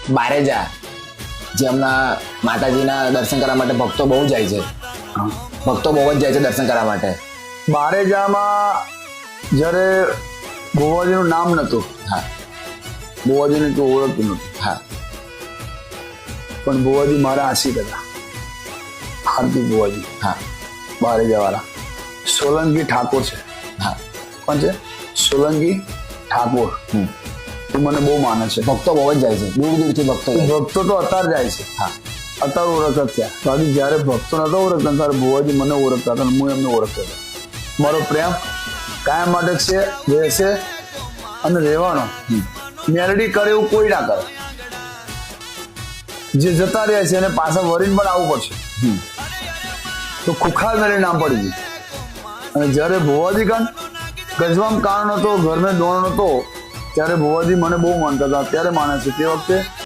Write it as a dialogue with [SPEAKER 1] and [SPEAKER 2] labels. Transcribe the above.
[SPEAKER 1] બારેજા જે હમણાં માતાજીના દર્શન કરવા માટે ભક્તો બહુ જાય છે. ભક્તો બહુ જ જાય છે દર્શન કરવા માટે.
[SPEAKER 2] બારેજામાં જ્યારે ભુવાજીનું નામ નહોતું,
[SPEAKER 1] હા
[SPEAKER 2] ભુવાજીને તું ઓળખતું નહોતું,
[SPEAKER 1] હા
[SPEAKER 2] પણ ભુવાજી મારા આશિક હતા. હાર્દિક ભુવાજી,
[SPEAKER 1] હા
[SPEAKER 2] બારેજાવાળા. સોલંકી ઠાકોર છે.
[SPEAKER 1] હા
[SPEAKER 2] કોણ છે? સોલંકી ઠાકોર. એ મને બહુ માને છે.
[SPEAKER 1] ભક્તો બહુ જ જાય છે, દૂર દૂરથી ભક્તો જાય છે.
[SPEAKER 2] ભક્તો તો અત્યારે જાય છે.
[SPEAKER 1] હા
[SPEAKER 2] અત્યારે ઓળખતા થયા. બાકી જ્યારે ભક્તો નતો ઓળખતા ત્યારે ભુવાજી મને ઓળખતા હતા અને હું એમને ઓળખતો હતો. મારો પ્રેમ કાયમ માટે છે, રહેશે અને રહેવાનો. મેલડી કરે એવું કોઈ ના કરે. જે જતા રહ્યા છે એને પાછા વરીને પણ આવવું પડશે. તો ખુખાર મેળવી નામ પડી ગયું. અને જ્યારે ભુવાજી કાન ગજવામ કાળ નતો, ઘરને દોણ નતો, ત્યારે ભુવાજી મને બહુ માનતા હતા. અત્યારે માને છે. તે વખતે